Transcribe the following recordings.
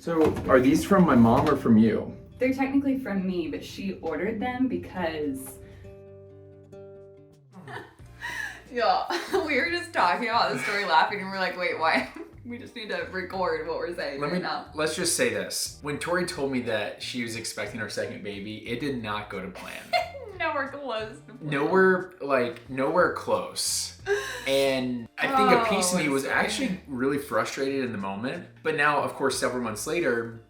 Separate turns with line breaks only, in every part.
So, are these from my mom or from you?
They're technically from me, but she ordered them because...
Yeah, we were just talking about the story, laughing, and we're like, wait, why? We just need to record what we're saying right now.
Let's just say this. When Tori told me that she was expecting her second baby, it did not go to plan.
Nowhere close to plan.
Nowhere close. And I think a piece of me was actually really frustrated in the moment. But now, of course, several months later,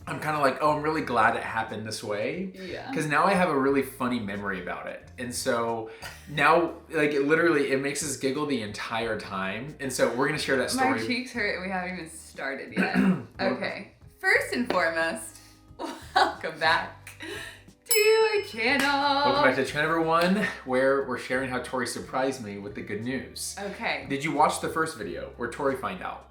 I'm kind of like, oh, I'm really glad it happened this way.
Yeah.
Because now I have a really funny memory about it. And so now, like, it makes us giggle the entire time. And so we're going to share that story.
My cheeks hurt and we haven't even started yet. Okay. First and foremost, welcome back to our channel.
Welcome back to channel number 1, where we're sharing how Tori surprised me with the good news.
Okay.
Did you watch the first video where Tori found out?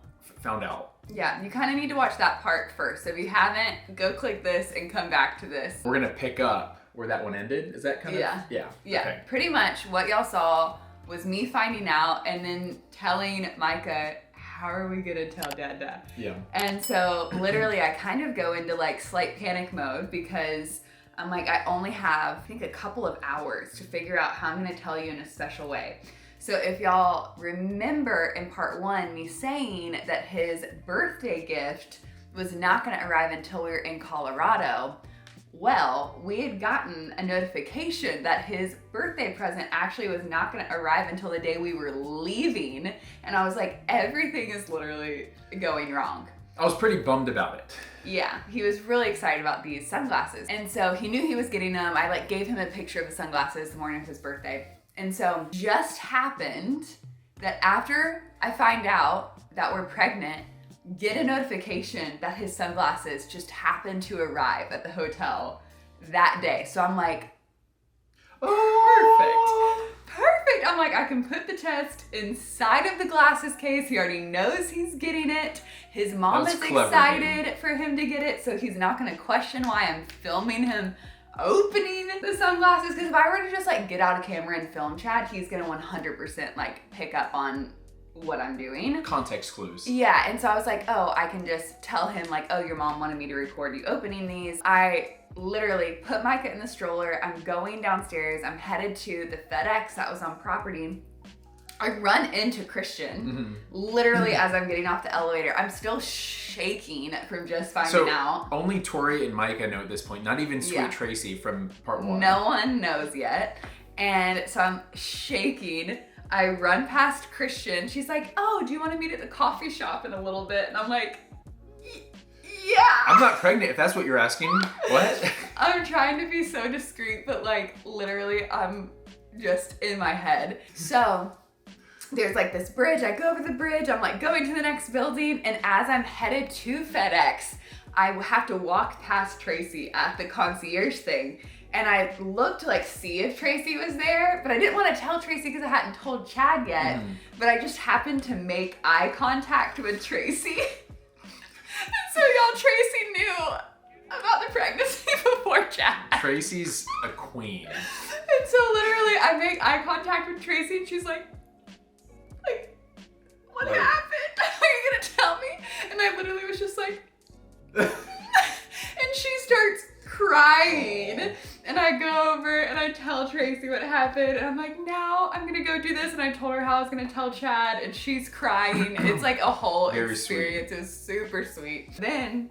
Yeah, you kind of need to watch that part first. So if you haven't, go click this and come back to this.
We're gonna pick up where that one ended. Is that kind of?
Yeah.
Okay.
Pretty much what y'all saw was me finding out and then telling Micah, how are we gonna tell Dada?
Yeah.
And so literally I kind of go into like slight panic mode because I'm like, I only have, I think, a couple of hours to figure out how I'm gonna tell you in a special way. So if y'all remember in part 1, me saying that his birthday gift was not gonna arrive until we were in Colorado, well, we had gotten a notification that his birthday present actually was not gonna arrive until the day we were leaving. And I was like, everything is literally going wrong.
I was pretty bummed about it.
Yeah, he was really excited about these sunglasses. And so he knew he was getting them. I gave him a picture of the sunglasses the morning of his birthday. And so just happened that after I find out that we're pregnant, get a notification that his sunglasses just happened to arrive at the hotel that day. So I'm like,
Oh,
perfect. I'm like, I can put the test inside of the glasses case. He already knows he's getting it. His mom is excited for him to get it, so he's not gonna question why I'm filming him opening the sunglasses. Because if I were to just like get out a camera and film Chad, he's gonna 100% like pick up on what I'm doing.
Context clues.
Yeah, and so I was like, oh, I can just tell him like, oh, your mom wanted me to record you opening these. I literally put Micah in the stroller. I'm going downstairs. I'm headed to the FedEx that was on property. I run into Christian literally as I'm getting off the elevator. I'm still shaking from just finding out.
Only Tori and Micah know at this point, not even Sweet Tracy from part 1.
No one knows yet. And so I'm shaking. I run past Christian. She's like, oh, do you want to meet at the coffee shop in a little bit? And I'm like, yeah.
I'm not pregnant, if that's what you're asking. What?
I'm trying to be so discreet, but like literally I'm just in my head. So there's like this bridge. I go over the bridge. I'm like going to the next building. And as I'm headed to FedEx, I have to walk past Tracy at the concierge thing. And I looked to like see if Tracy was there, but I didn't want to tell Tracy because I hadn't told Chad yet. But I just happened to make eye contact with Tracy. And so y'all, Tracy knew about the pregnancy before Chad.
Tracy's a queen.
And so literally I make eye contact with Tracy and she's like, what happened? Are you gonna tell me? And I literally was just like, and she starts crying. And I go over and I tell Tracy what happened. And I'm like, now I'm gonna go do this. And I told her how I was gonna tell Chad and she's crying. It's like a whole experience. Sweet. It was super sweit. Then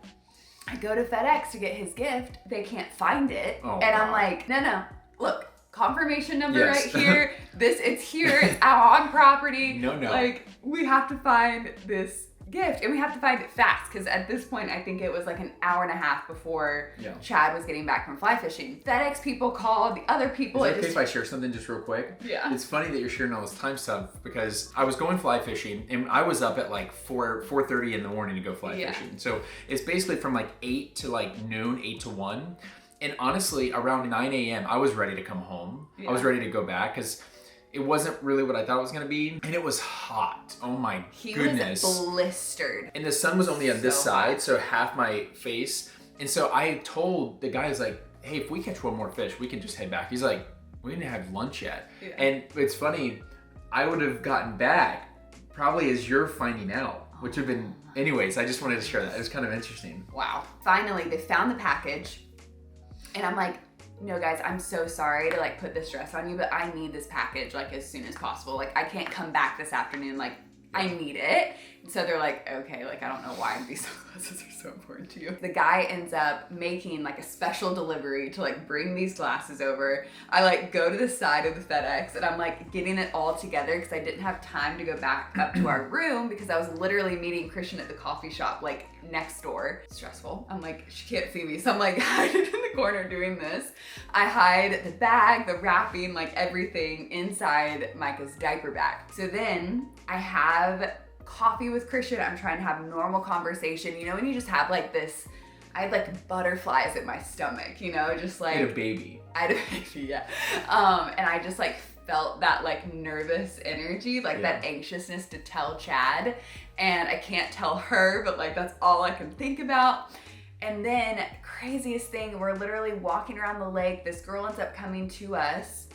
I go to FedEx to get his gift. They can't find it.
Oh,
and I'm like, no, look, confirmation number right here. It's here, it's out on property.
No.
Like, we have to find this gift and we have to find it fast because at this point I think it was like an hour and a half before Chad was getting back from fly fishing. FedEx people called, the other people.
Is it okay if I share something just real quick?
Yeah.
It's funny that you're sharing all this time stuff because I was going fly fishing and I was up at like 4:30 in the morning to go fly fishing. So it's basically from like 8 to like noon, 8 to 1. And honestly, around 9 a.m. I was ready to come home. I was ready to go back because it wasn't really what I thought it was gonna be. And it was hot. Oh my goodness.
He was blistered.
And the sun was only on this side, so half my face. And so I told the guys like, hey, if we catch one more fish, we can just head back. He's like, we didn't have lunch yet. Yeah. And it's funny, I would have gotten back probably as you're finding out, which would have been Anyways, I just wanted to share that. It was kind of interesting.
Wow. Finally, they found the package. And I'm like, no guys, I'm so sorry to like put this stress on you, but I need this package like as soon as possible. Like I can't come back this afternoon. Like I need it. So they're like, okay, like I don't know why these sunglasses are so important to you. The guy ends up making like a special delivery to like bring these glasses over. I like go to the side of the FedEx and I'm like getting it all together because I didn't have time to go back up to our room because I was literally meeting Christian at the coffee shop like next door. Stressful. I'm like, she can't see me. So I'm like hiding in the corner doing this. I hide the bag, the wrapping, like everything inside Micah's diaper bag. So then I have coffee with Christian. I'm trying to have normal conversation. You know, when you just have like this, I had like butterflies in my stomach, you know, just like.
I had a baby.
I had a baby, yeah. And I just like felt that like nervous energy, like that anxiousness to tell Chad. And I can't tell her, but like that's all I can think about. And then craziest thing, we're literally walking around the lake. This girl ends up coming to us.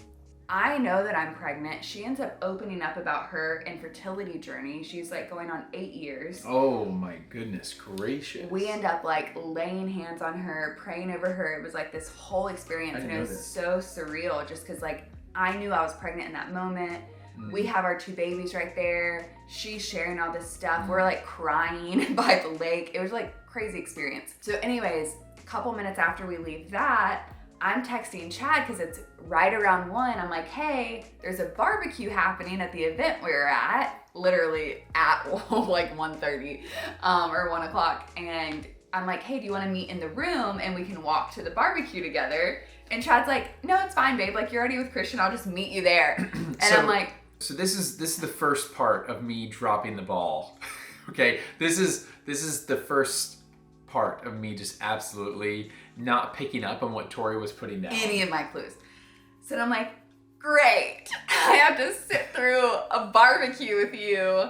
I know that I'm pregnant. She ends up opening up about her infertility journey. She's like going on 8 years.
Oh my goodness gracious.
We end up like laying hands on her, praying over her. It was like this whole experience and it was so surreal just because like I knew I was pregnant in that moment. We have our 2 babies right there. She's sharing all this stuff. We're like crying by the lake. It was like crazy experience. So anyways, a couple minutes after we leave that, I'm texting Chad because it's right around 1. I'm like, hey, there's a barbecue happening at the event we were at, literally at like 1:30 or 1 o'clock. And I'm like, hey, do you want to meet in the room and we can walk to the barbecue together? And Chad's like, no, it's fine, babe. Like you're already with Christian. I'll just meet you there. And I'm like,
so this is the first part of me dropping the ball. Okay, this is the first part of me just absolutely not picking up on what Tori was putting down.
Any of my clues. So I'm like, great. I have to sit through a barbecue with you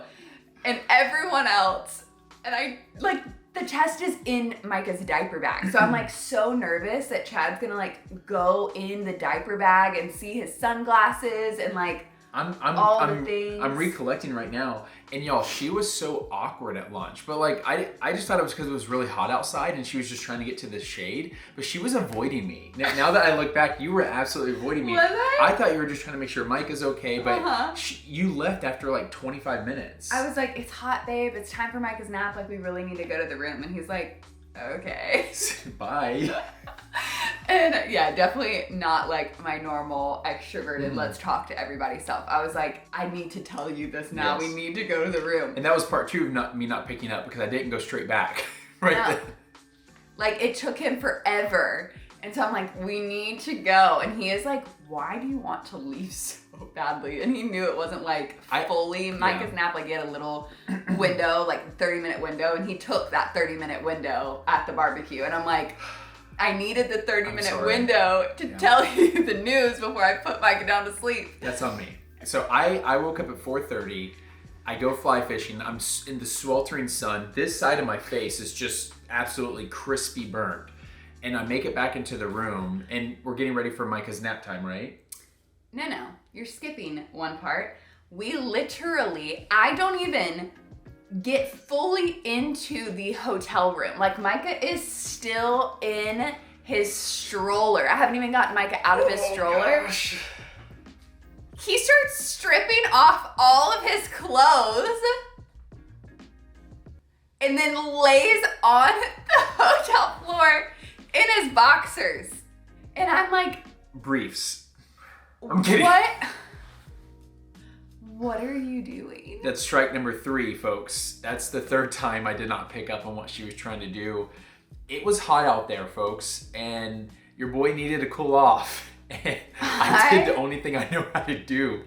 and everyone else. And I like the test is in Micah's diaper bag. So I'm like so nervous that Chad's gonna like go in the diaper bag and see his sunglasses and like the things.
I'm recollecting right now, and y'all, she was so awkward at lunch. But like, I just thought it was because it was really hot outside, and she was just trying to get to the shade. But she was avoiding me. Now that I look back, you were absolutely avoiding me.
Was I?
I thought you were just trying to make sure Micah's okay, but you left after like 25 minutes.
I was like, it's hot, babe. It's time for Micah's nap. Like, we really need to go to the room. And he's like, okay.
Bye.
And yeah, definitely not like my normal extroverted, let's talk to everybody self. I was like, I need to tell you this now.
Yes.
We need to go to the room.
And that was part 2 of me not picking up because I didn't go straight back. Right
No.
then.
Like it took him forever. And so I'm like, we need to go. And he is like, why do you want to leave so badly? And he knew it wasn't like fully Micah's nap. Like he had a little window, like 30-minute window. And he took that 30-minute window at the barbecue. And I'm like, I needed the 30-minute window to tell you the news before I put Micah down to sleep.
That's on me. So I woke up at 4:30. I go fly fishing. I'm in the sweltering sun. This side of my face is just absolutely crispy burned. And I make it back into the room, and we're getting ready for Micah's nap time, right?
No, you're skipping one part. We literally, I don't even get fully into the hotel room. Like Micah is still in his stroller. I haven't even gotten Micah out of his stroller.
Gosh.
He starts stripping off all of his clothes and then lays on the hotel floor in his boxers. And I'm like,
Briefs. I'm kidding.
What are you doing?
That's strike number 3, folks. That's the 3rd time I did not pick up on what she was trying to do. It was hot out there, folks, and your boy needed to cool off. And I did the only thing I know how to do.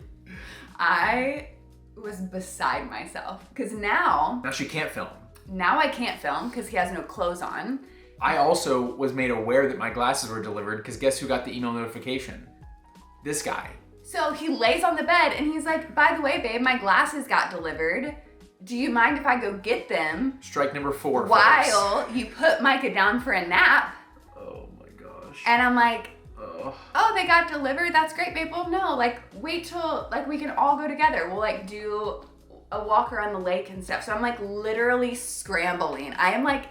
I was beside myself because now
Now she can't film.
Now I can't film because he has no clothes on.
I also was made aware that my glasses were delivered because guess who got the email notification? This guy.
So he lays on the bed and he's like, by the way, babe, my glasses got delivered. Do you mind if I go get them?
Strike number 4,
while
folks.
you put Micah down for a nap.
Oh my gosh.
And I'm like,
Ugh.
oh, they got delivered? That's great, babe. Well, no, like, wait till, like, we can all go together. We'll, like, do a walk around the lake and stuff. So I'm like literally scrambling. I am like,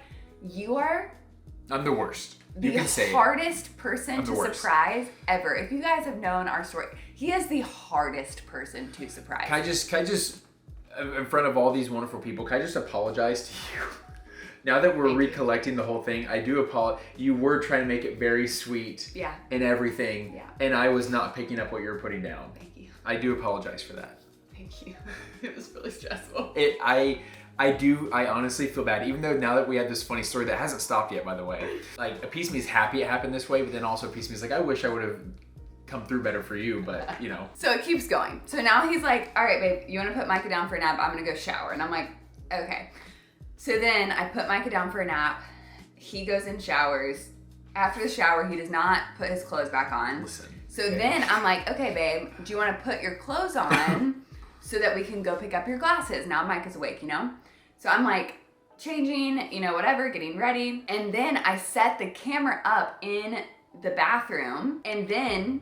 I'm the worst. You
the
can say
hardest person to
worst.
surprise ever. If you guys have known our story, he is the hardest person to surprise.
Can I just, in front of all these wonderful people, can I just apologize to you? Now that we're recollecting the whole thing, I do apologize. You were trying to make it very sweet.
Yeah.
And everything.
Yeah.
And I was not picking up what you were putting down.
Thank you.
I do apologize for that.
Thank you. It was really stressful.
I honestly feel bad, even though now that we have this funny story that hasn't stopped yet, by the way. Like, a piece of me is happy it happened this way, but then also a piece of me is like, I wish I would have come through better for you, but you know.
So it keeps going. So now he's like, all right, babe, you want to put Micah down for a nap? I'm going to go shower. And I'm like, okay. So then I put Micah down for a nap. He goes in showers. After the shower, he does not put his clothes back on.
Listen.
So then I'm like, okay, babe, do you want to put your clothes on so that we can go pick up your glasses? Now Micah's awake, you know? So I'm like changing, you know, whatever, getting ready. And then I set the camera up in the bathroom, and then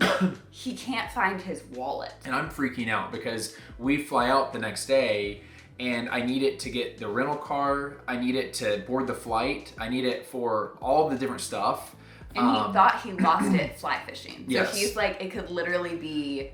he can't find his wallet.
And I'm freaking out because we fly out the next day and I need it to get the rental car. I need it to board the flight. I need it for all the different stuff.
And he thought he lost it fly fishing. So
yes.
he's like, it could literally be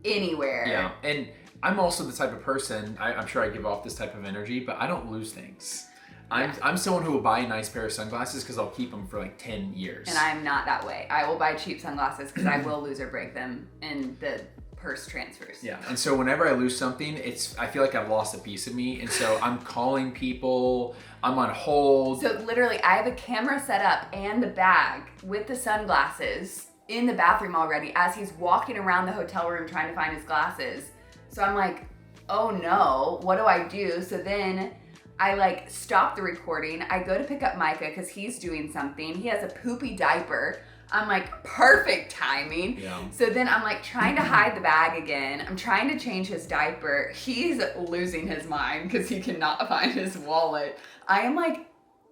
anywhere.
Yeah, and I'm also the type of person, I'm sure I give off this type of energy, but I don't lose things. I'm someone who will buy a nice pair of sunglasses because I'll keep them for like 10 years.
And I'm not that way. I will buy cheap sunglasses because I will lose or break them in the purse transfers.
Yeah, and so whenever I lose something, I feel like I've lost a piece of me, and so I'm calling people, I'm on hold.
So literally, I have a camera set up and the bag with the sunglasses in the bathroom already as he's walking around the hotel room trying to find his glasses. So I'm like, oh no, what do I do? So then I like stop the recording. I go to pick up Micah because he's doing something. He has a poopy diaper. I'm like, perfect timing.
Yeah.
So then I'm like trying to hide the bag again. I'm trying to change his diaper. He's losing his mind because he cannot find his wallet. I am like,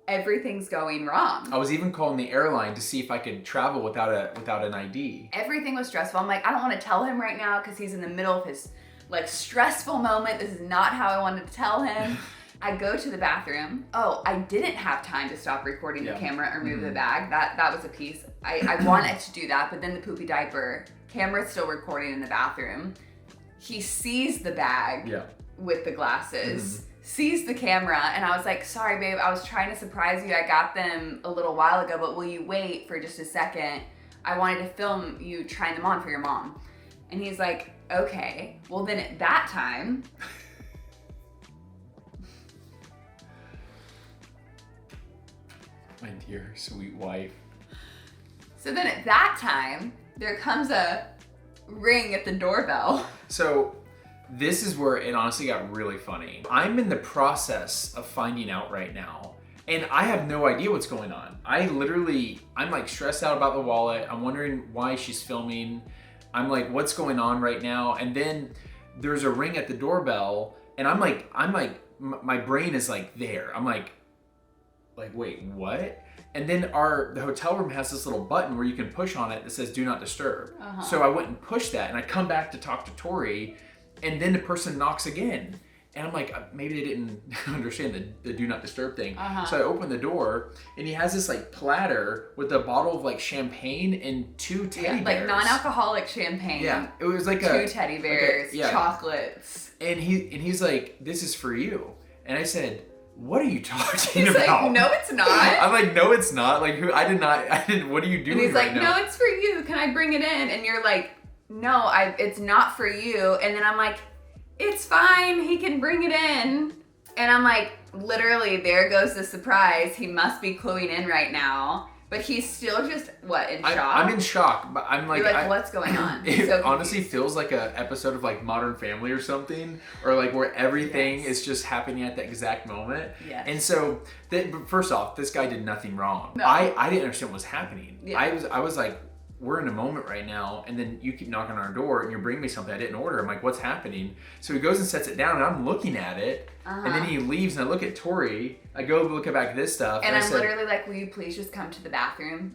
everything's going wrong.
I was even calling the airline to see if I could travel without an ID.
Everything was stressful. I'm like, I don't want to tell him right now because he's in the middle of his like stressful moment. This is not how I wanted to tell him. I go to the bathroom. Oh, I didn't have time to stop recording the camera or move the bag. That was a piece. I wanted to do that, but then the poopy diaper, camera's still recording in the bathroom. He sees the bag with the glasses, sees the camera, and I was like, sorry, babe, I was trying to surprise you. I got them a little while ago, but will you wait for just a second? I wanted to film you trying them on for your mom. And he's like, okay. Well, then at that time,
My dear sweet wife.
so then at that time, there comes a ring at the doorbell.
So this is where it honestly got really funny. I'm in the process of finding out right now, and I have no idea what's going on. I'm like stressed out about the wallet. I'm wondering why she's filming. I'm like, what's going on right now? And then there's a ring at the doorbell, and I'm like, my brain is like there. I'm like, wait, what? And then the hotel room has this little button where you can push on it that says do not disturb. So I went and pushed that, and I come back to talk to Tori, and then the person knocks again. And I'm like, maybe they didn't understand the do not disturb thing. So I open the door, and he has this like platter with a bottle of like champagne and 2 teddy bears.
Like non-alcoholic champagne.
Yeah, it was like
2 teddy bears,
like
chocolates.
And he's like, this is for you. And I said, what are you talking
He's
about?
like, no, it's not.
I'm like, no, it's not. Like, what are you doing
And he's
right
like,
now?
no, it's for you. Can I bring it in? And you're like, no, it's not for you. And then I'm like, it's fine. He can bring it in. And I'm like, literally, there goes the surprise. He must be cluing in right now. But he's still just, in shock?
I'm in shock, but I'm like...
You're like, what's going on?
It
so
honestly feels like an episode of like Modern Family or something, or like where everything is just happening at the exact moment.
Yes.
And so, first off, this guy did nothing wrong.
No.
I didn't understand what was happening.
Yeah.
I was like, we're in a moment right now, and then you keep knocking on our door, and you're bringing me something I didn't order. I'm like, what's happening? So he goes and sets it down, and I'm looking at it, and then he leaves, and I look at Tori. I go look back at this stuff,
and
I
I'm
said,
literally like, will you please just come to the bathroom?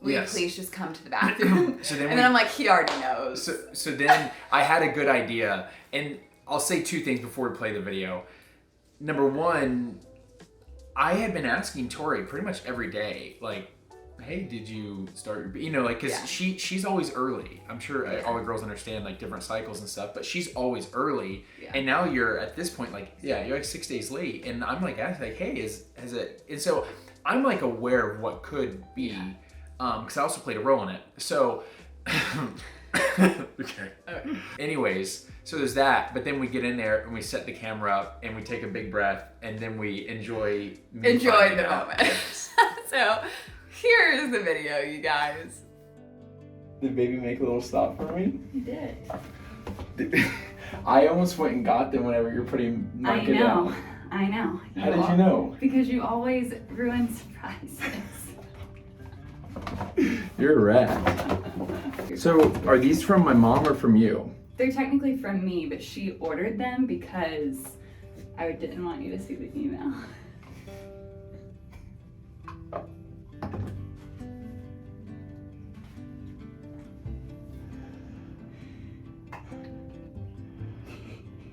Will you
Yes.
please just come to the bathroom?
So then
and then I'm like, he already knows.
So then I had a good idea, and I'll say two things before we play the video. Number one, I had been asking Tori pretty much every day, like, hey, did you start your, like, because she's always early. I'm sure all the girls understand, like, different cycles and stuff, but she's always early. Yeah. And now you're at this point, like, you're like 6 days late. And I'm like, asking, like, hey, has it, and so I'm like aware of what could be, because I also played a role in it. So, okay. Anyways, so there's that, but then we get in there and we set the camera up and we take a big breath and then we enjoy the
moment. So here is the video, you guys.
Did baby make a little stop for me?
He did.
I almost went and got them whenever you're putting Micah down.
I know.
How did you know?
Because you always ruin surprises.
You're a rat. So are these from my mom or from you?
They're technically from me, but she ordered them because I didn't want you to see the email.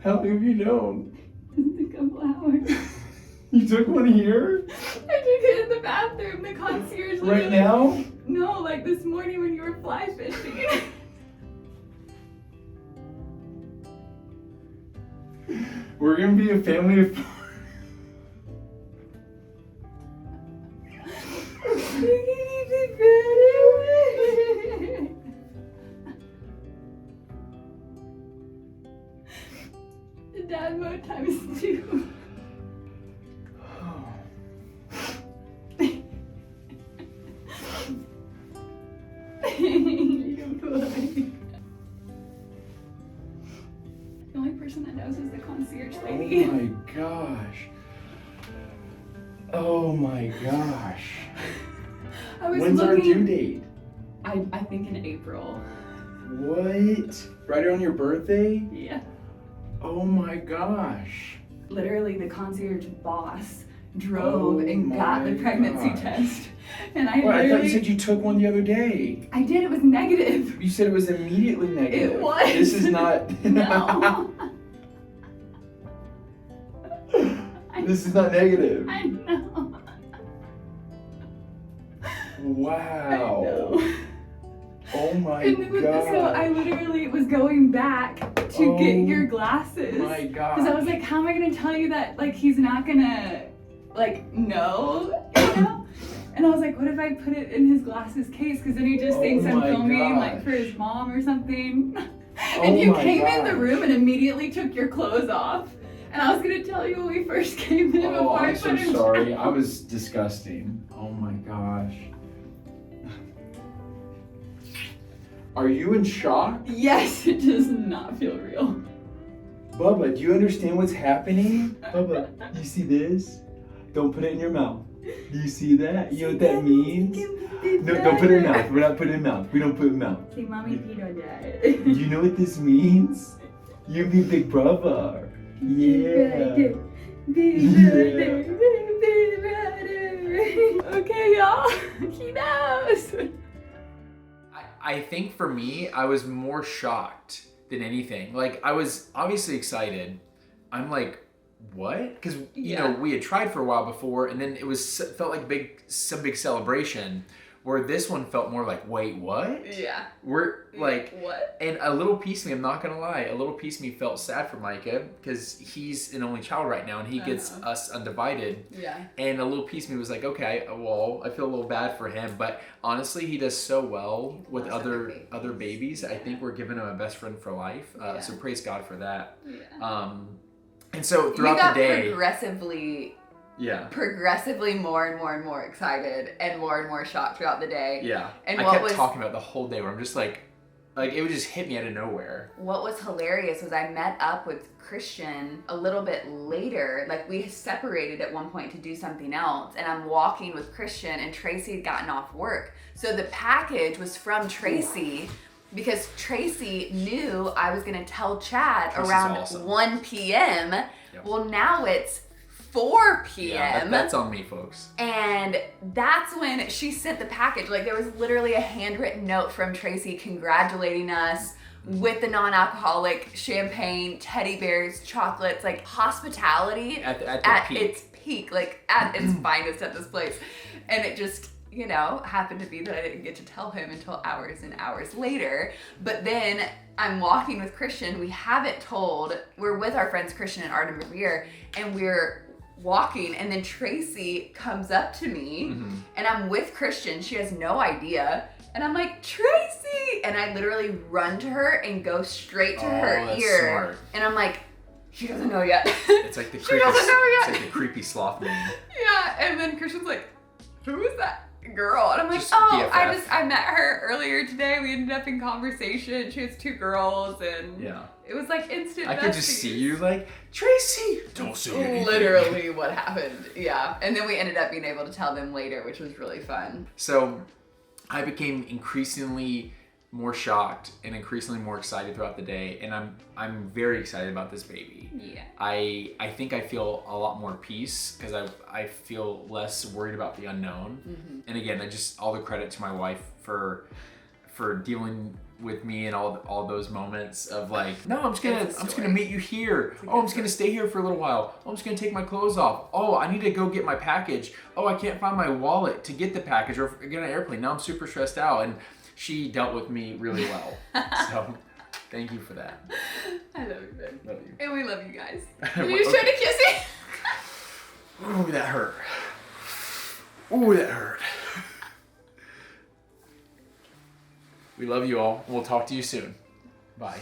How long have you known?
Just a couple hours.
You took one here?
I took it in the bathroom, the concierge.
Right now?
No, like this morning when you were fly fishing.
We're gonna be a family of four.
Dad mode times 2. The only person that knows is the concierge lady.
Oh my gosh. Oh my gosh. When's our due date?
I think in April.
What? Right on your birthday?
Yeah.
Oh my gosh.
Literally, the concierge boss drove and got the pregnancy test. And I
I thought you said you took one the other day.
I did, it was negative.
You said it was immediately negative.
It was.
This is not.
No.
This is not negative.
I know.
Wow.
I know.
Oh my
god. So I literally was going back to get your glasses.
Oh my god.
Because I was like, how am I going to tell you that, like, he's not going to, like, know, you know? And I was like, what if I put it in his glasses case? Because then he just thinks I'm filming, like, for his mom or something. And you came in the room and immediately took your clothes off. And I was going to tell you when we first came in before I put him
sorry.
down.
I was disgusting. Oh my gosh. Are you in shock?
Yes, it does not feel real.
Bubba, do you understand what's happening? Bubba, you see this? Don't put it in your mouth. Do you see that? You know what that means? No, don't put it in mouth. We're not putting it in mouth. We don't put it in mouth.
See, mommy peed on that.
You know what this means? You're the big brother. Yeah.
Okay, y'all. He knows.
I think for me, I was more shocked than anything. Like, I was obviously excited. I'm like, what? Because, you know, we had tried for a while before, and then felt like some big celebration. Where this one felt more like, wait, what?
Yeah.
We're like,
what?
And a little piece of me, I'm not gonna lie, a little piece of me felt sad for Micah because he's an only child right now and he gets us undivided.
Yeah.
And a little piece of me was like, okay, well, I feel a little bad for him, but honestly, he does so well with other babies. I think we're giving him a best friend for life. So praise God for that.
Yeah.
And so throughout the day,
progressively more and more and more excited and more shocked throughout the day.
Yeah.
And
I kept talking about it the whole day where I'm just like it would just hit me out of nowhere.
What was hilarious was I met up with Christian a little bit later. Like, we separated at one point to do something else, and I'm walking with Christian and Tracy had gotten off work. So the package was from Tracy because Tracy knew I was going to tell Chad around 1 p.m. Yep. Well, now it's 4 p.m.
Yeah, that's on me, folks.
And that's when she sent the package. Like, there was literally a handwritten note from Tracy congratulating us with the non-alcoholic champagne, teddy bears, chocolates, like hospitality
at peak.
its peak, like at its finest at this place. And it just, you know, happened to be that I didn't get to tell him until hours and hours later. But then I'm walking with Christian. We have it told. We're with our friends Christian and Arden Revere, and we're walking, and then Tracy comes up to me, and I'm with Christian. She has no idea. And I'm like, Tracy! And I literally run to her and go straight to her ear.
Smart.
And I'm like, she doesn't know yet.
It's like the
She
creepy,
doesn't know yet.
It's like the creepy sloth name.
Yeah, and then Christian's like, who is that girl? And I'm like,
Just
oh,
BFF.
I met her earlier today. We ended up in conversation. She has 2 girls, and it was like instant
I
besties.
could just see you like, Tracy, don't say anything.
Literally what happened. Yeah. And then we ended up being able to tell them later, which was really fun.
So I became increasingly more shocked and increasingly more excited throughout the day, and I'm very excited about this baby.
Yeah.
I think I feel a lot more peace because I feel less worried about the unknown. And again, I just all the credit to my wife for dealing with me and all those moments of like, no, I'm just gonna meet you here. Oh, I'm just gonna stay here for a little while. Oh, I'm just gonna take my clothes off. Oh, I need to go get my package. Oh, I can't find my wallet to get the package or get on an airplane. Now I'm super stressed out, and she dealt with me really well. So thank you for that.
I love you, babe.
Love you.
And we love you guys. Are you just trying to kiss me?
Ooh, that hurt. Ooh, that hurt. We love you all. We'll talk to you soon. Bye.